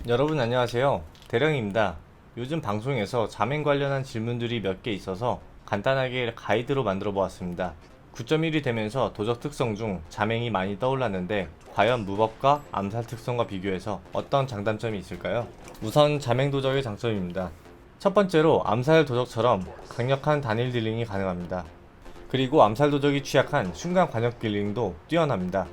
여러분 안녕하세요. 대령입니다. 요즘 방송에서 자맹 관련한 질문들이 몇 개 있어서 간단하게 가이드로 만들어 보았습니다. 9.1이 되면서 도적 특성 중 자맹이 많이 떠올랐는데 과연 무법과 암살 특성과 비교해서 어떤 장단점이 있을까요? 우선 자맹 도적의 장점입니다. 첫 번째로 암살 도적처럼 강력한 단일 딜링이 가능합니다. 그리고 암살 도적이 취약한 순간 관역 딜링도 뛰어납니다.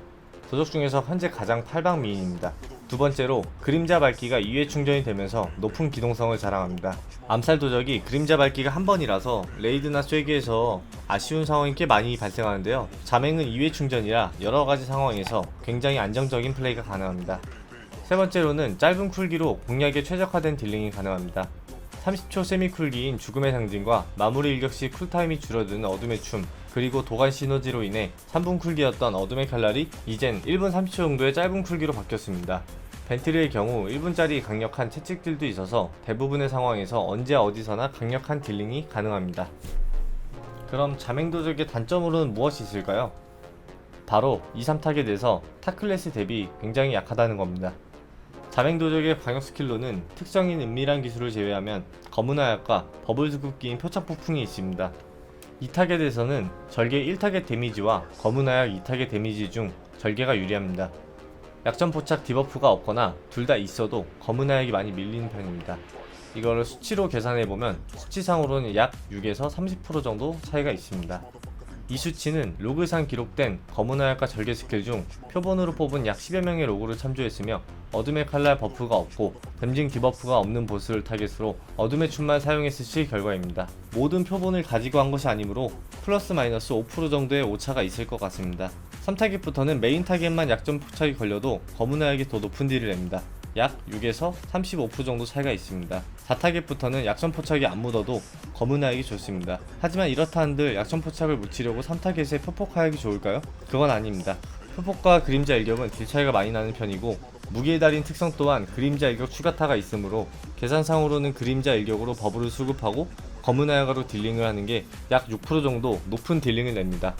도적 중에서 현재 가장 팔방미인입니다. 두 번째로 그림자 밝기가 2회 충전이 되면서 높은 기동성을 자랑합니다. 암살 도적이 그림자 밝기가 한 번이라서 레이드나 쐐기에서 아쉬운 상황이 꽤 많이 발생하는데요. 자맹은 2회 충전이라 여러가지 상황에서 굉장히 안정적인 플레이가 가능합니다. 세 번째로는 짧은 쿨기로 공략에 최적화된 딜링이 가능합니다. 30초 세미 쿨기인 죽음의 상징과 마무리 일격 시 쿨타임이 줄어드는 어둠의 춤, 그리고 도관 시너지로 인해 3분 쿨기였던 어둠의 칼날이 이젠 1분 30초 정도의 짧은 쿨기로 바뀌었습니다. 벤트리의 경우 1분짜리 강력한 채찍들도 있어서 대부분의 상황에서 언제 어디서나 강력한 딜링이 가능합니다. 그럼 자맹도적의 단점으로는 무엇이 있을까요? 바로 2-3 타겟에서 타 클래스 대비 굉장히 약하다는 겁니다. 자맹도적의 광역 스킬로는 특성인 은밀한 기술을 제외하면 검은 화약과 버블 수급기인 표착 폭풍이 있습니다. 2타겟에서는 절개 1타겟 데미지와 검은 화약 2타겟 데미지 중 절개가 유리합니다. 약점 포착 디버프가 없거나 둘 다 있어도 검은 화약이 많이 밀리는 편입니다. 이거를 수치로 계산해보면 수치상으로는 약 6에서 30% 정도 차이가 있습니다. 이 수치는 로그상 기록된 검은 화약과 절개 스킬 중 표본으로 뽑은 약 10여 명의 로그를 참조했으며 어둠의 칼날 버프가 없고 댐징 디버프가 없는 보스를 타겟으로 어둠의 춤만 사용했을 시 결과입니다. 모든 표본을 가지고 한 것이 아니므로 플러스 마이너스 5% 정도의 오차가 있을 것 같습니다. 3타겟부터는 메인 타겟만 약점 포착이 걸려도 검은 화약이 더 높은 딜을 냅니다. 약 6에서 35% 정도 차이가 있습니다. 4타겟부터는 약점 포착이 안 묻어도 검은 화약이 좋습니다. 하지만 이렇다 한들 약점 포착을 묻히려고 3타겟에 표폭 화약이 좋을까요? 그건 아닙니다. 표폭과 그림자 일격은 딜 차이가 많이 나는 편이고 무기의 달인 특성 또한 그림자 일격 추가타가 있으므로 계산상으로는 그림자 일격으로 버블을 수급하고 검은 화약으로 딜링을 하는 게 약 6% 정도 높은 딜링을 냅니다.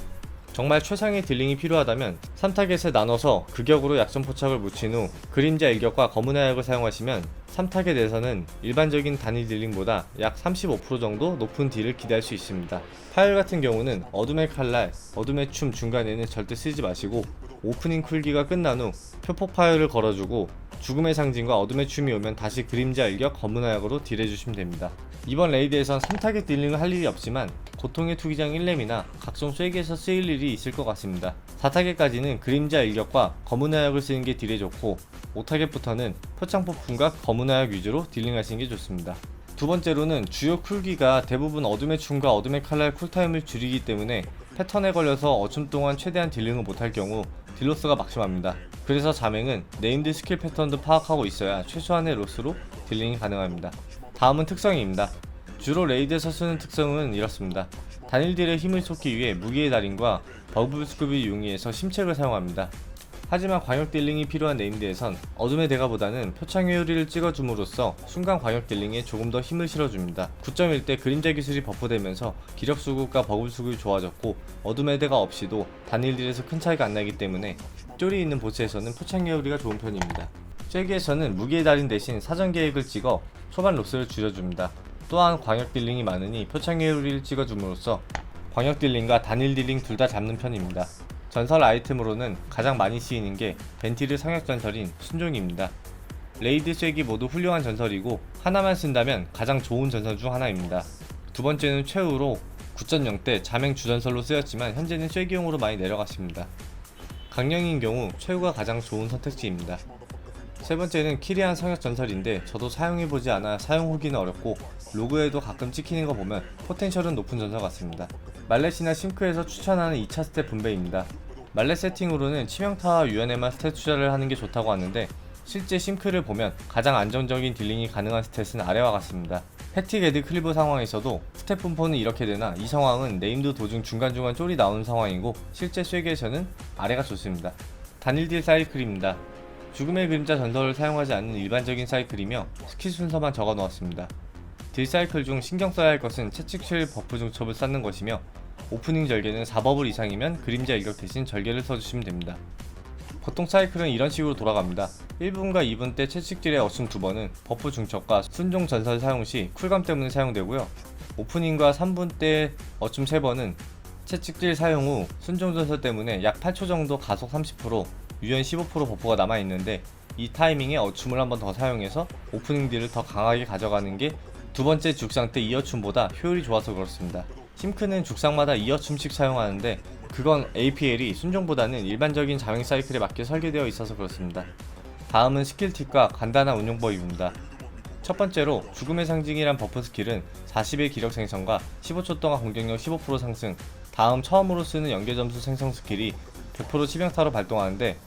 정말 최상의 딜링이 필요하다면 3타겟에 나눠서 극역으로 약점 포착을 묻힌 후 그림자 일격과 검은 화약을 사용하시면 3타겟에서는 일반적인 단일 딜링보다 약 35% 정도 높은 딜을 기대할 수 있습니다. 파열 같은 경우는 어둠의 칼날, 어둠의 춤 중간에는 절대 쓰지 마시고 오프닝 쿨기가 끝난 후 표폭 파열을 걸어주고 죽음의 상징과 어둠의 춤이 오면 다시 그림자 일격 검은 화약으로 딜해주시면 됩니다. 이번 레이드에선 3타겟 딜링을 할 일이 없지만 고통의 투기장 1렘이나 각종 쐐기에서 쓰일 일이 있을 것 같습니다. 4타겟까지는 그림자 일격과 검은 화약을 쓰는 게 딜에 좋고 5타겟부터는 표창 폭풍과 검은 화약 위주로 딜링하시는 게 좋습니다. 두 번째로는 주요 쿨기가 대부분 어둠의 춤과 어둠의 칼날 쿨타임을 줄이기 때문에 패턴에 걸려서 어춤 동안 최대한 딜링을 못할 경우 딜로스가 막심합니다. 그래서 자맹은 네임드 스킬 패턴도 파악하고 있어야 최소한의 로스로 딜링이 가능합니다. 다음은 특성입니다. 주로 레이드에서 쓰는 특성은 이렇습니다. 단일 딜에 힘을 쏟기 위해 무기의 달인과 버블 스쿠비 용의해서 심책을 사용합니다. 하지만 광역 딜링이 필요한 네임드에선 어둠의 대가보다는 표창 회오리를 찍어줌으로써 순간 광역 딜링에 조금 더 힘을 실어줍니다. 9.1 때 그림자 기술이 버프되면서 기력 수급과 버블 수급이 좋아졌고 어둠의 대가 없이도 단일 딜에서 큰 차이가 안 나기 때문에 쫄이 있는 보스에서는 표창 회오리가 좋은 편입니다. 쐐기에서는 무기의 달인 대신 사전 계획을 찍어 초반 로스를 줄여줍니다. 또한 광역 딜링이 많으니 표창 회오리를 찍어줌으로써 광역 딜링과 단일 딜링 둘 다 잡는 편입니다. 전설 아이템으로는 가장 많이 쓰이는 게 벤티르 상역 전설인 순종입니다. 레이드 쐐기 모두 훌륭한 전설이고 하나만 쓴다면 가장 좋은 전설 중 하나입니다. 두 번째는 최후로 9.0 때 자맹 주전설로 쓰였지만 현재는 쐐기용으로 많이 내려갔습니다. 강령인 경우 최후가 가장 좋은 선택지입니다. 세 번째는 키리안 성역 전설인데 저도 사용해보지 않아 사용 후기는 어렵고 로그에도 가끔 찍히는 거 보면 포텐셜은 높은 전설 같습니다. 말렛이나 심크에서 추천하는 2차 스텝 분배입니다. 말렛 세팅으로는 치명타와 유연에만 스탯 투자를 하는 게 좋다고 하는데 실제 심크를 보면 가장 안정적인 딜링이 가능한 스탯은 아래와 같습니다. 헥틱 에드 클리브 상황에서도 스탯 분포는 이렇게 되나 이 상황은 네임드 도중 중간중간 쫄이 나오는 상황이고 실제 쐐기에서는 아래가 좋습니다. 단일 딜 사이클입니다. 죽음의 그림자 전설을 사용하지 않는 일반적인 사이클이며 스킬 순서만 적어 놓았습니다. 딜 사이클 중 신경 써야 할 것은 채찍실 버프 중첩을 쌓는 것이며 오프닝 절개는 4버블 이상이면 그림자 일격 대신 절개를 써주시면 됩니다. 보통 사이클은 이런 식으로 돌아갑니다. 1분과 2분 때 채찍질의 어춤 2번은 버프 중첩과 순종 전설 사용 시 쿨감 때문에 사용되고요. 오프닝과 3분 때 어춤 3번은 채찍질 사용 후 순종 전설 때문에 약 8초 정도 가속 30%, 유연 15% 버프가 남아있는데 이 타이밍에 어춤을 한 번 더 사용해서 오프닝 딜을 더 강하게 가져가는 게 두 번째 죽상 때 2어춤보다 효율이 좋아서 그렇습니다. 심크는 죽상마다 2어춤씩 사용하는데 그건 APL이 순종보다는 일반적인 자맹 사이클에 맞게 설계되어 있어서 그렇습니다. 다음은 스킬 팁과 간단한 운용법입니다. 첫 번째로 죽음의 상징이란 버프 스킬은 40의 기력 생성과 15초 동안 공격력 15% 상승, 다음 처음으로 쓰는 연계 점수 생성 스킬이 100% 치명타로 발동하는데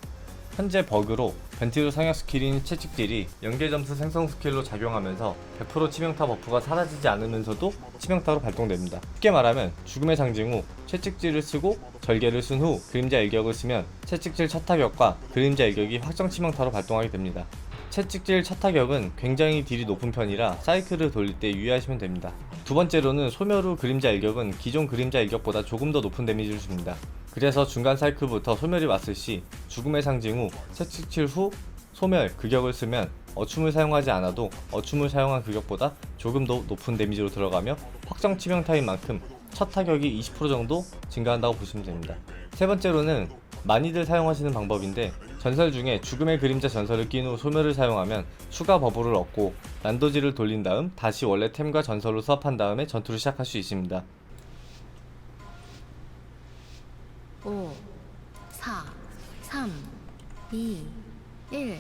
현재 버그로 벤티로 상향 스킬인 채찍질이 연계 점수 생성 스킬로 작용하면서 100% 치명타 버프가 사라지지 않으면서도 치명타로 발동됩니다. 쉽게 말하면 죽음의 상징 후 채찍질을 쓰고 절개를 쓴 후 그림자 일격을 쓰면 채찍질 첫 타격과 그림자 일격이 확정 치명타로 발동하게 됩니다. 채찍질 첫 타격은 굉장히 딜이 높은 편이라 사이클을 돌릴 때 유의하시면 됩니다. 두 번째로는 소멸 후 그림자 일격은 기존 그림자 일격보다 조금 더 높은 데미지를 줍니다. 그래서 중간 사이클부터 소멸이 왔을 시 죽음의 상징 후 채찍질 후 소멸 극격을 쓰면 어춤을 사용하지 않아도 어춤을 사용한 극격보다 조금 더 높은 데미지로 들어가며 확정 치명타인 만큼 첫 타격이 20% 정도 증가한다고 보시면 됩니다. 세 번째로는 많이들 사용하시는 방법인데 전설 중에 죽음의 그림자 전설을 낀 후 소멸을 사용하면 추가 버프를 얻고 난도질을 돌린 다음 다시 원래 템과 전설로 수합한 다음에 전투를 시작할 수 있습니다. 5, 4, 3, 2, 1.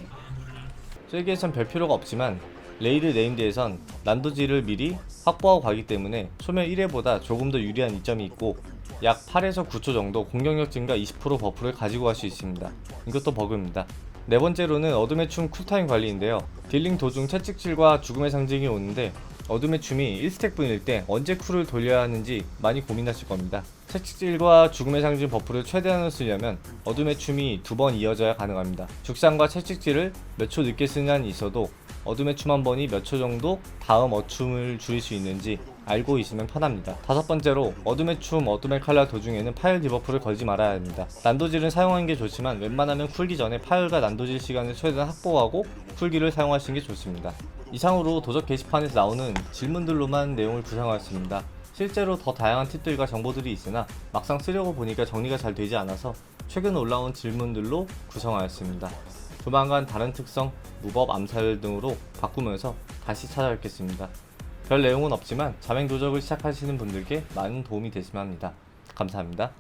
쐐기에선 별 필요가 없지만 레이드 네임드에선 난도질을 미리 확보하고 가기 때문에 소멸 1회보다 조금 더 유리한 이점이 있고 약 8에서 9초 정도 공격력 증가 20% 버프를 가지고 갈 수 있습니다. 이것도 버그입니다. 네 번째로는 어둠의 춤 쿨타임 관리인데요. 딜링 도중 채찍질과 죽음의 상징이 오는데 어둠의 춤이 1스택분일 때 언제 쿨을 돌려야 하는지 많이 고민하실 겁니다. 채찍질과 죽음의 상징 버프를 최대한으로 쓰려면 어둠의 춤이 2번 이어져야 가능합니다. 죽상과 채찍질을 몇 초 늦게 쓰는 한이 있어도 어둠의 춤 한 번이 몇 초 정도 다음 어춤을 줄일 수 있는지 알고 있으면 편합니다. 다섯 번째로 어둠의 춤, 어둠의 칼날 도중에는 파열 디버프를 걸지 말아야 합니다. 난도질은 사용하는 게 좋지만 웬만하면 쿨기 전에 파열과 난도질 시간을 최대한 확보하고 쿨기를 사용하시는 게 좋습니다. 이상으로 도적 게시판에서 나오는 질문들로만 내용을 구성하였습니다. 실제로 더 다양한 팁들과 정보들이 있으나 막상 쓰려고 보니까 정리가 잘 되지 않아서 최근 올라온 질문들로 구성하였습니다. 조만간 다른 특성, 무법, 암살 등으로 바꾸면서 다시 찾아뵙겠습니다. 별 내용은 없지만 자맹 도적을 시작하시는 분들께 많은 도움이 됐으면 합니다. 감사합니다.